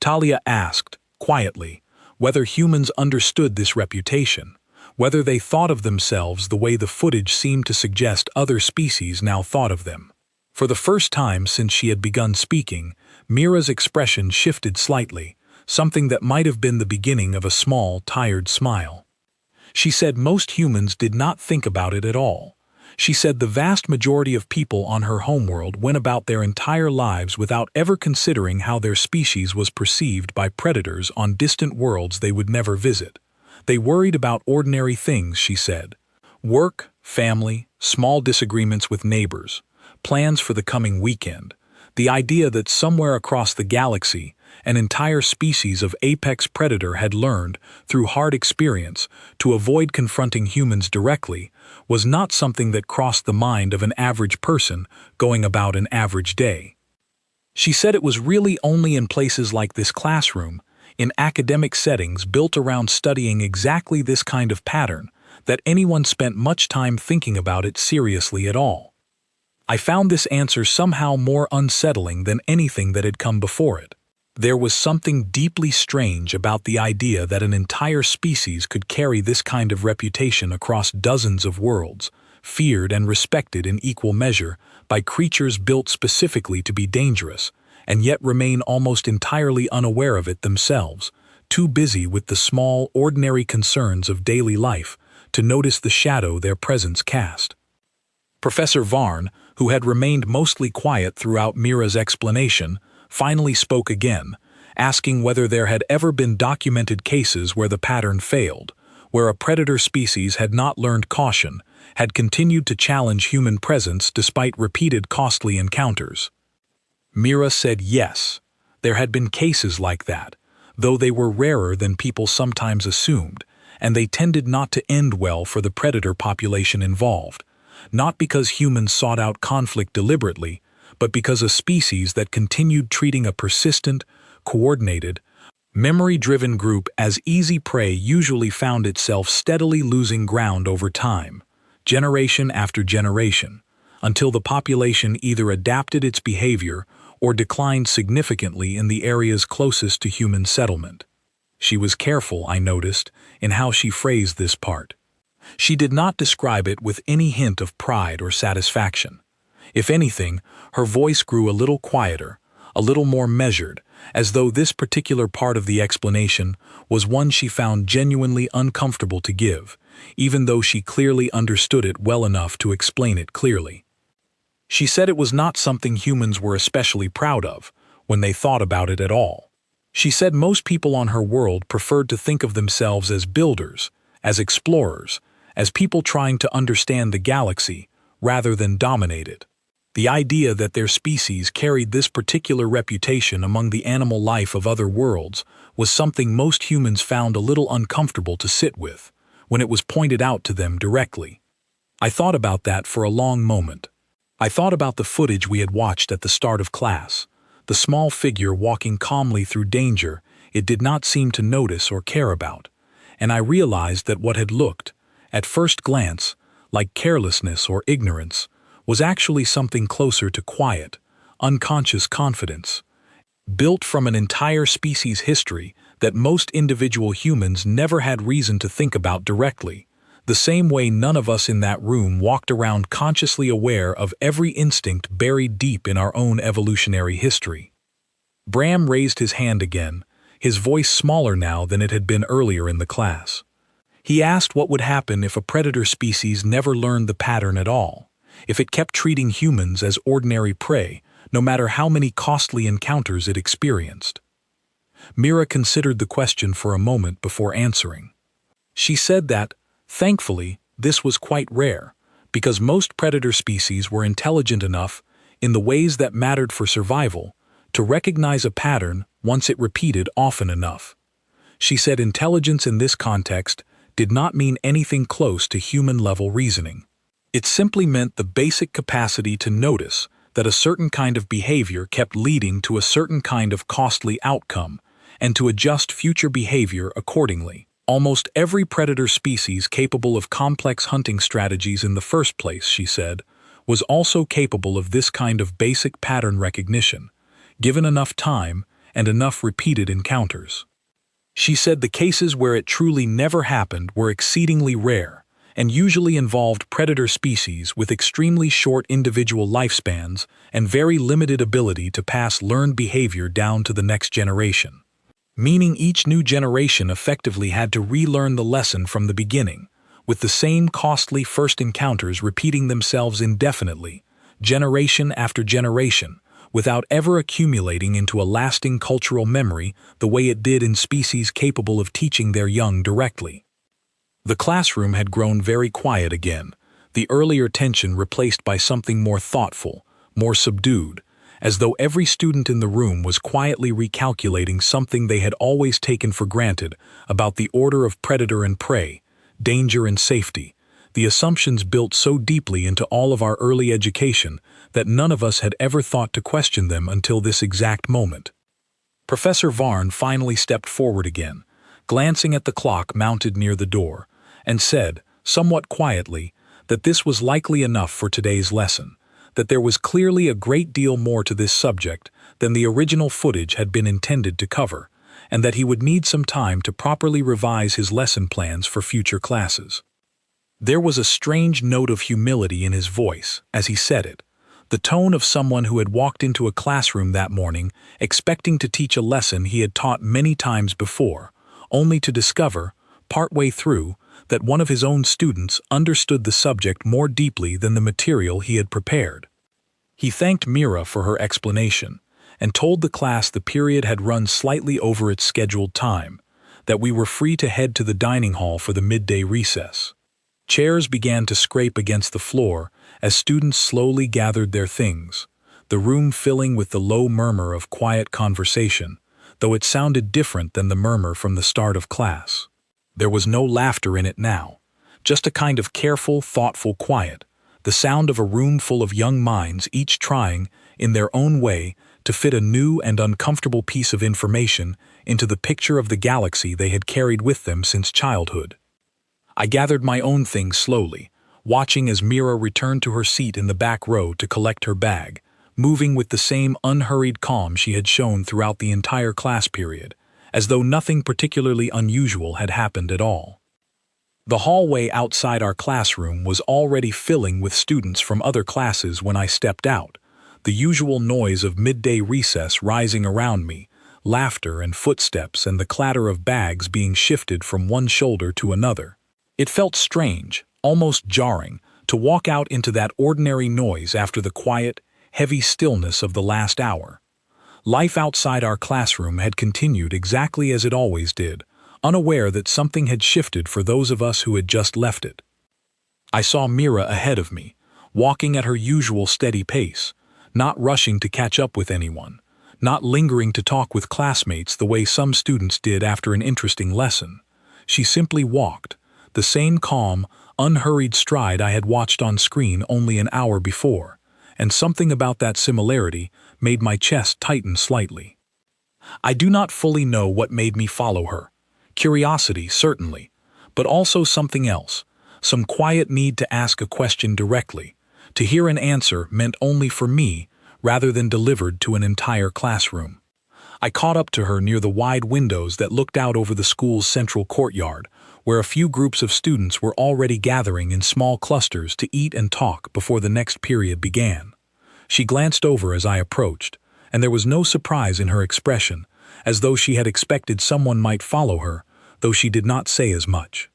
Talia asked, quietly, whether humans understood this reputation, whether they thought of themselves the way the footage seemed to suggest other species now thought of them. For the first time since she had begun speaking, Mira's expression shifted slightly, something that might have been the beginning of a small, tired smile. She said most humans did not think about it at all. She said the vast majority of people on her homeworld went about their entire lives without ever considering how their species was perceived by predators on distant worlds they would never visit. They worried about ordinary things, she said. Work, family, small disagreements with neighbors, plans for the coming weekend, the idea that somewhere across the galaxy, an entire species of apex predator had learned, through hard experience, to avoid confronting humans directly, was not something that crossed the mind of an average person going about an average day. She said it was really only in places like this classroom, in academic settings built around studying exactly this kind of pattern, that anyone spent much time thinking about it seriously at all. I found this answer somehow more unsettling than anything that had come before it. There was something deeply strange about the idea that an entire species could carry this kind of reputation across dozens of worlds, feared and respected in equal measure by creatures built specifically to be dangerous, and yet remain almost entirely unaware of it themselves, too busy with the small, ordinary concerns of daily life to notice the shadow their presence cast. Professor Varn, who had remained mostly quiet throughout Mira's explanation, finally spoke again, asking whether there had ever been documented cases where the pattern failed, where a predator species had not learned caution, had continued to challenge human presence despite repeated costly encounters. Mira said yes, there had been cases like that, though they were rarer than people sometimes assumed, and they tended not to end well for the predator population involved, not because humans sought out conflict deliberately, but because a species that continued treating a persistent, coordinated, memory-driven group as easy prey usually found itself steadily losing ground over time, generation after generation, until the population either adapted its behavior or declined significantly in the areas closest to human settlement. She was careful, I noticed, in how she phrased this part. She did not describe it with any hint of pride or satisfaction. If anything, her voice grew a little quieter, a little more measured, as though this particular part of the explanation was one she found genuinely uncomfortable to give, even though she clearly understood it well enough to explain it clearly. She said it was not something humans were especially proud of, when they thought about it at all. She said most people on her world preferred to think of themselves as builders, as explorers, as people trying to understand the galaxy, rather than dominate it. The idea that their species carried this particular reputation among the animal life of other worlds was something most humans found a little uncomfortable to sit with, when it was pointed out to them directly. I thought about that for a long moment. I thought about the footage we had watched at the start of class, the small figure walking calmly through danger it did not seem to notice or care about, and I realized that what had looked, at first glance, like carelessness or ignorance, was actually something closer to quiet, unconscious confidence, built from an entire species' history that most individual humans never had reason to think about directly, the same way none of us in that room walked around consciously aware of every instinct buried deep in our own evolutionary history. Bram raised his hand again, his voice smaller now than it had been earlier in the class. He asked what would happen if a predator species never learned the pattern at all, if it kept treating humans as ordinary prey, no matter how many costly encounters it experienced. Mira considered the question for a moment before answering. She said that, thankfully, this was quite rare, because most predator species were intelligent enough, in the ways that mattered for survival, to recognize a pattern once it repeated often enough. She said intelligence in this context did not mean anything close to human-level reasoning. It simply meant the basic capacity to notice that a certain kind of behavior kept leading to a certain kind of costly outcome, and to adjust future behavior accordingly. Almost every predator species capable of complex hunting strategies in the first place, she said, was also capable of this kind of basic pattern recognition, given enough time and enough repeated encounters. She said the cases where it truly never happened were exceedingly rare, and usually involved predator species with extremely short individual lifespans and very limited ability to pass learned behavior down to the next generation. Meaning each new generation effectively had to relearn the lesson from the beginning, with the same costly first encounters repeating themselves indefinitely, generation after generation, without ever accumulating into a lasting cultural memory the way it did in species capable of teaching their young directly. The classroom had grown very quiet again, the earlier tension replaced by something more thoughtful, more subdued, as though every student in the room was quietly recalculating something they had always taken for granted about the order of predator and prey, danger and safety, the assumptions built so deeply into all of our early education that none of us had ever thought to question them until this exact moment. Professor Varn finally stepped forward again, glancing at the clock mounted near the door, and said, somewhat quietly, that this was likely enough for today's lesson, that there was clearly a great deal more to this subject than the original footage had been intended to cover, and that he would need some time to properly revise his lesson plans for future classes. There was a strange note of humility in his voice as he said it, the tone of someone who had walked into a classroom that morning expecting to teach a lesson he had taught many times before, only to discover, partway through, that one of his own students understood the subject more deeply than the material he had prepared. He thanked Mira for her explanation, and told the class the period had run slightly over its scheduled time, that we were free to head to the dining hall for the midday recess. Chairs began to scrape against the floor as students slowly gathered their things, the room filling with the low murmur of quiet conversation, though it sounded different than the murmur from the start of class. There was no laughter in it now, just a kind of careful, thoughtful quiet, the sound of a room full of young minds each trying, in their own way, to fit a new and uncomfortable piece of information into the picture of the galaxy they had carried with them since childhood. I gathered my own things slowly, watching as Mira returned to her seat in the back row to collect her bag, moving with the same unhurried calm she had shown throughout the entire class period, as though nothing particularly unusual had happened at all. The hallway outside our classroom was already filling with students from other classes when I stepped out, the usual noise of midday recess rising around me, laughter and footsteps and the clatter of bags being shifted from one shoulder to another. It felt strange, almost jarring, to walk out into that ordinary noise after the quiet, heavy stillness of the last hour. Life outside our classroom had continued exactly as it always did, unaware that something had shifted for those of us who had just left it. I saw Mira ahead of me, walking at her usual steady pace, not rushing to catch up with anyone, not lingering to talk with classmates the way some students did after an interesting lesson. She simply walked, the same calm, unhurried stride I had watched on screen only an hour before, and something about that similarity made my chest tighten slightly. I do not fully know what made me follow her. Curiosity, certainly, but also something else, some quiet need to ask a question directly, to hear an answer meant only for me rather than delivered to an entire classroom. I caught up to her near the wide windows that looked out over the school's central courtyard, where a few groups of students were already gathering in small clusters to eat and talk before the next period began. She glanced over as I approached, and there was no surprise in her expression, as though she had expected someone might follow her, though she did not say as much.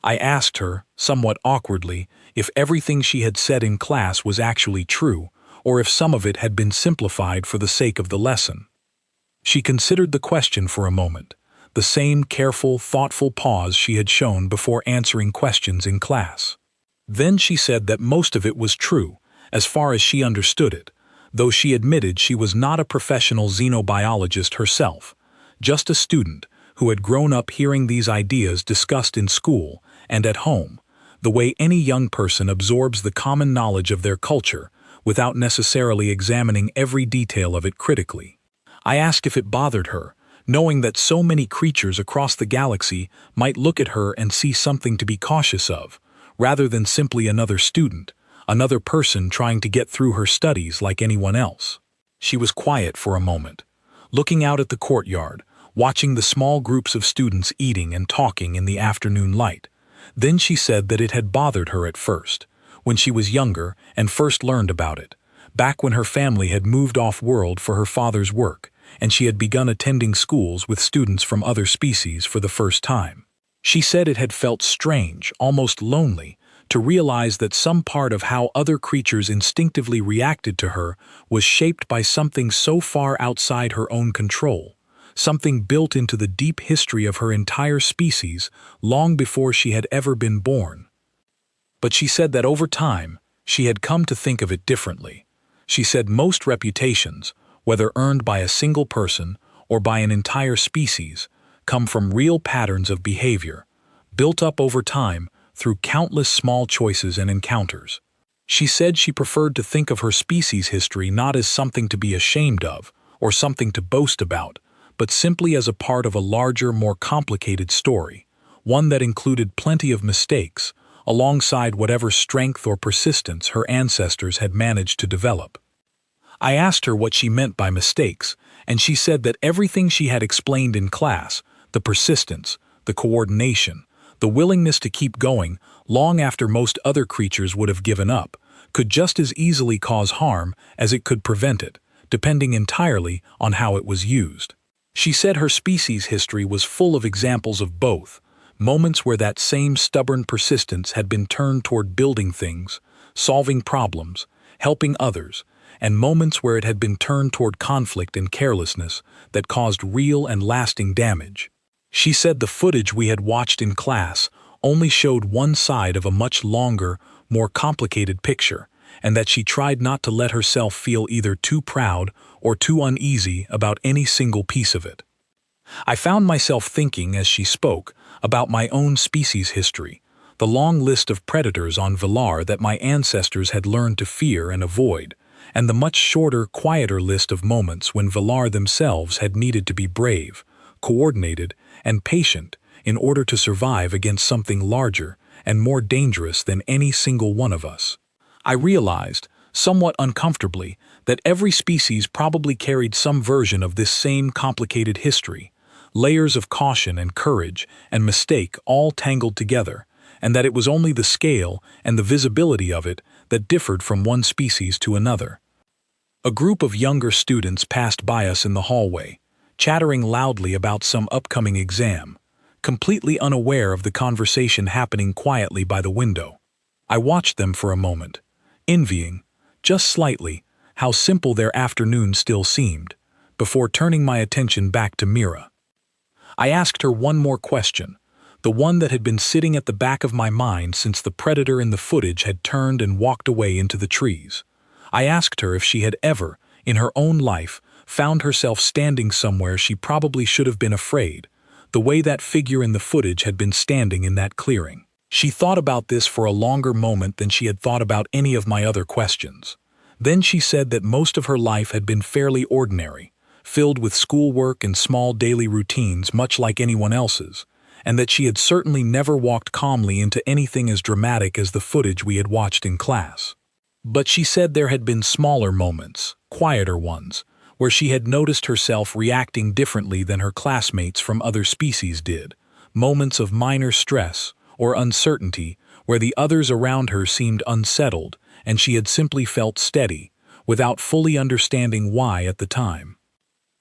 I asked her, somewhat awkwardly, if everything she had said in class was actually true, or if some of it had been simplified for the sake of the lesson. She considered the question for a moment, the same careful, thoughtful pause she had shown before answering questions in class. Then she said that most of it was true, as far as she understood it, though she admitted she was not a professional xenobiologist herself, just a student who had grown up hearing these ideas discussed in school and at home, the way any young person absorbs the common knowledge of their culture without necessarily examining every detail of it critically. I asked if it bothered her, knowing that so many creatures across the galaxy might look at her and see something to be cautious of, rather than simply another student, another person trying to get through her studies like anyone else. She was quiet for a moment, looking out at the courtyard, watching the small groups of students eating and talking in the afternoon light. Then she said that it had bothered her at first, when she was younger and first learned about it, back when her family had moved off-world for her father's work, and she had begun attending schools with students from other species for the first time. She said it had felt strange, almost lonely, to realize that some part of how other creatures instinctively reacted to her was shaped by something so far outside her own control, something built into the deep history of her entire species long before she had ever been born. But she said that over time, she had come to think of it differently. She said most reputations, whether earned by a single person or by an entire species, come from real patterns of behavior, built up over time through countless small choices and encounters. She said she preferred to think of her species' history not as something to be ashamed of or something to boast about, but simply as a part of a larger, more complicated story, one that included plenty of mistakes, alongside whatever strength or persistence her ancestors had managed to develop. I asked her what she meant by mistakes, and she said that everything she had explained in class, the persistence, the coordination, the willingness to keep going long after most other creatures would have given up, could just as easily cause harm as it could prevent it, depending entirely on how it was used. She said her species' history was full of examples of both, moments where that same stubborn persistence had been turned toward building things, solving problems, helping others, and moments where it had been turned toward conflict and carelessness that caused real and lasting damage. She said the footage we had watched in class only showed one side of a much longer, more complicated picture, and that she tried not to let herself feel either too proud or too uneasy about any single piece of it. I found myself thinking as she spoke about my own species history, the long list of predators on Villar that my ancestors had learned to fear and avoid, and the much shorter, quieter list of moments when Villar themselves had needed to be brave, coordinated, and patient in order to survive against something larger and more dangerous than any single one of us. I realized, somewhat uncomfortably, that every species probably carried some version of this same complicated history, layers of caution and courage and mistake all tangled together, and that it was only the scale and the visibility of it that differed from one species to another. A group of younger students passed by us in the hallway, chattering loudly about some upcoming exam, completely unaware of the conversation happening quietly by the window. I watched them for a moment, envying, just slightly, how simple their afternoon still seemed, before turning my attention back to Mira. I asked her one more question, the one that had been sitting at the back of my mind since the predator in the footage had turned and walked away into the trees. I asked her if she had ever, in her own life, found herself standing somewhere she probably should have been afraid, the way that figure in the footage had been standing in that clearing. She thought about this for a longer moment than she had thought about any of my other questions. Then she said that most of her life had been fairly ordinary, filled with schoolwork and small daily routines much like anyone else's, and that she had certainly never walked calmly into anything as dramatic as the footage we had watched in class. But she said there had been smaller moments, quieter ones, where she had noticed herself reacting differently than her classmates from other species did, moments of minor stress or uncertainty where the others around her seemed unsettled and she had simply felt steady, without fully understanding why at the time.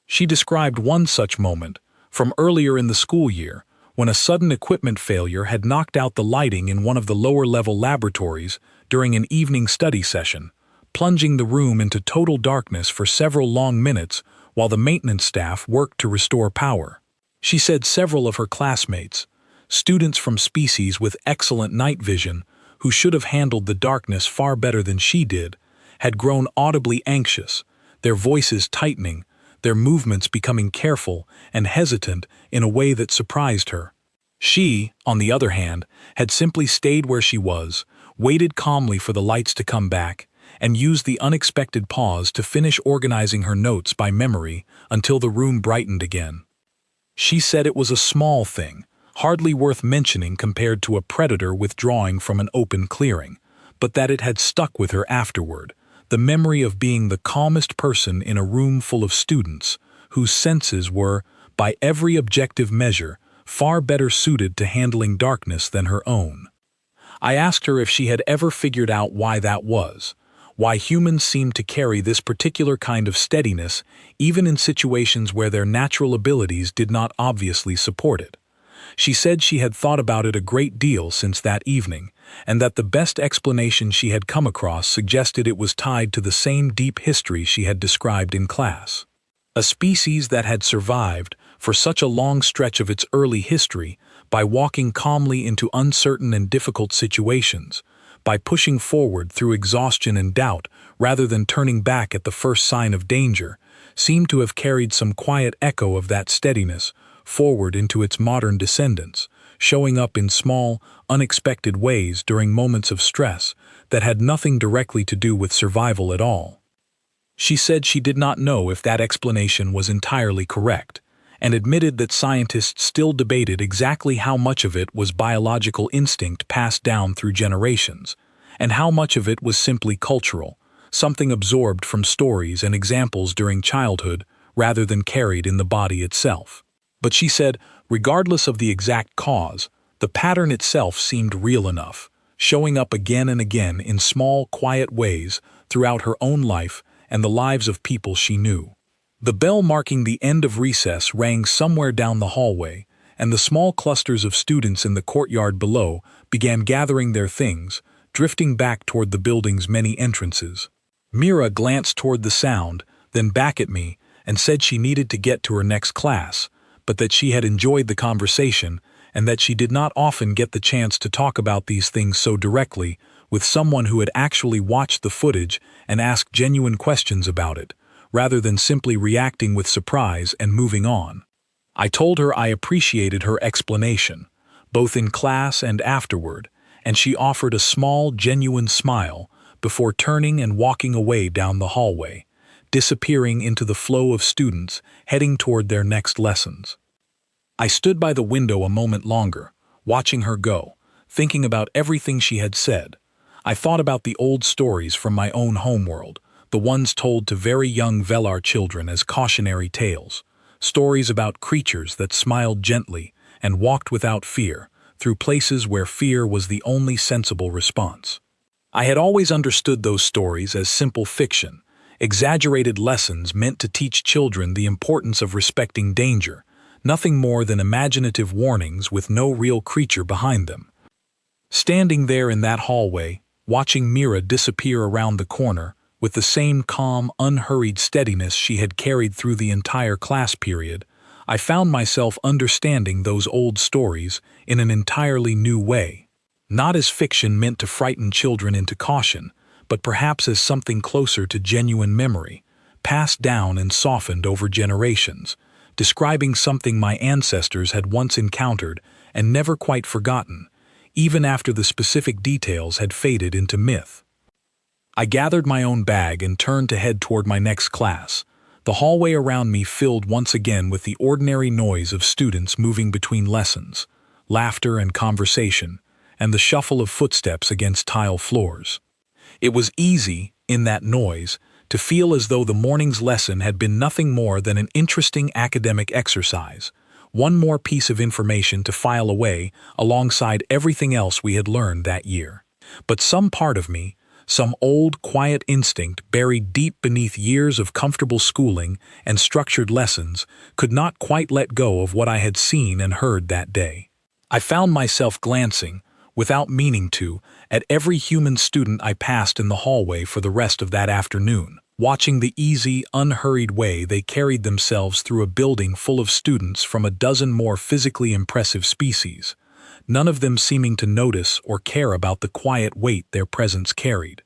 She described one such moment, from earlier in the school year, when a sudden equipment failure had knocked out the lighting in one of the lower-level laboratories during an evening study session, plunging the room into total darkness for several long minutes while the maintenance staff worked to restore power. She said several of her classmates, students from species with excellent night vision, who should have handled the darkness far better than she did, had grown audibly anxious, their voices tightening, their movements becoming careful and hesitant in a way that surprised her. She, on the other hand, had simply stayed where she was, waited calmly for the lights to come back, and used the unexpected pause to finish organizing her notes by memory until the room brightened again. She said it was a small thing, hardly worth mentioning compared to a predator withdrawing from an open clearing, but that it had stuck with her afterward, the memory of being the calmest person in a room full of students, whose senses were, by every objective measure, far better suited to handling darkness than her own. I asked her if she had ever figured out why that was, why humans seemed to carry this particular kind of steadiness even in situations where their natural abilities did not obviously support it. She said she had thought about it a great deal since that evening, and that the best explanation she had come across suggested it was tied to the same deep history she had described in class. A species that had survived, for such a long stretch of its early history, by walking calmly into uncertain and difficult situations, by pushing forward through exhaustion and doubt rather than turning back at the first sign of danger, seemed to have carried some quiet echo of that steadiness forward into its modern descendants, showing up in small, unexpected ways during moments of stress that had nothing directly to do with survival at all. She said she did not know if that explanation was entirely correct, and admitted that scientists still debated exactly how much of it was biological instinct passed down through generations, and how much of it was simply cultural, something absorbed from stories and examples during childhood rather than carried in the body itself. But she said, regardless of the exact cause, the pattern itself seemed real enough, showing up again and again in small, quiet ways throughout her own life and the lives of people she knew. The bell marking the end of recess rang somewhere down the hallway, and the small clusters of students in the courtyard below began gathering their things, drifting back toward the building's many entrances. Mira glanced toward the sound, then back at me, and said she needed to get to her next class, but that she had enjoyed the conversation and that she did not often get the chance to talk about these things so directly with someone who had actually watched the footage and asked genuine questions about it, rather than simply reacting with surprise and moving on. I told her I appreciated her explanation, both in class and afterward, and she offered a small, genuine smile before turning and walking away down the hallway, disappearing into the flow of students heading toward their next lessons. I stood by the window a moment longer, watching her go, thinking about everything she had said. I thought about the old stories from my own homeworld, the ones told to very young Velar children as cautionary tales, stories about creatures that smiled gently and walked without fear through places where fear was the only sensible response. I had always understood those stories as simple fiction, exaggerated lessons meant to teach children the importance of respecting danger, nothing more than imaginative warnings with no real creature behind them. Standing there in that hallway, watching Mira disappear around the corner, with the same calm, unhurried steadiness she had carried through the entire class period, I found myself understanding those old stories in an entirely new way. Not as fiction meant to frighten children into caution, but perhaps as something closer to genuine memory, passed down and softened over generations, describing something my ancestors had once encountered and never quite forgotten, even after the specific details had faded into myth. I gathered my own bag and turned to head toward my next class. The hallway around me filled once again with the ordinary noise of students moving between lessons, laughter and conversation, and the shuffle of footsteps against tile floors. It was easy, in that noise, to feel as though the morning's lesson had been nothing more than an interesting academic exercise, one more piece of information to file away alongside everything else we had learned that year. But some part of me, some old, quiet instinct buried deep beneath years of comfortable schooling and structured lessons, could not quite let go of what I had seen and heard that day. I found myself glancing, without meaning to, at every human student I passed in the hallway for the rest of that afternoon, watching the easy, unhurried way they carried themselves through a building full of students from a dozen more physically impressive species, none of them seeming to notice or care about the quiet weight their presence carried.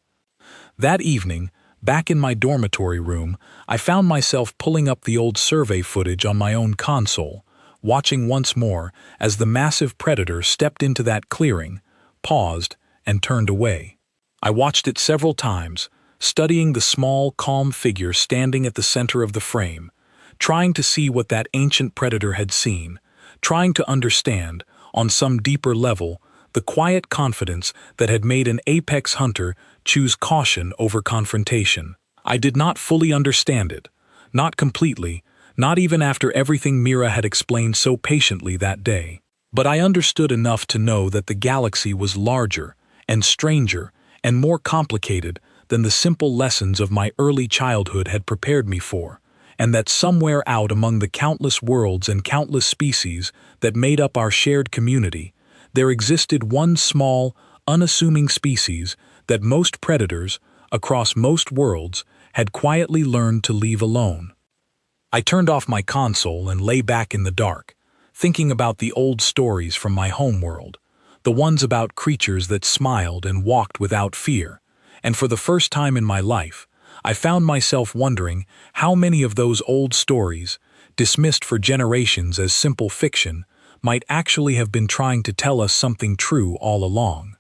That evening, back in my dormitory room, I found myself pulling up the old survey footage on my own console, watching once more as the massive predator stepped into that clearing, paused, and turned away. I watched it several times, studying the small, calm figure standing at the center of the frame, trying to see what that ancient predator had seen, trying to understand, on some deeper level, the quiet confidence that had made an apex hunter choose caution over confrontation. I did not fully understand it, not completely, not even after everything Mira had explained so patiently that day. But I understood enough to know that the galaxy was larger and stranger and more complicated than the simple lessons of my early childhood had prepared me for, and that somewhere out among the countless worlds and countless species that made up our shared community, there existed one small, unassuming species that most predators, across most worlds, had quietly learned to leave alone. I turned off my console and lay back in the dark, thinking about the old stories from my homeworld, the ones about creatures that smiled and walked without fear, and for the first time in my life, I found myself wondering how many of those old stories, dismissed for generations as simple fiction, might actually have been trying to tell us something true all along.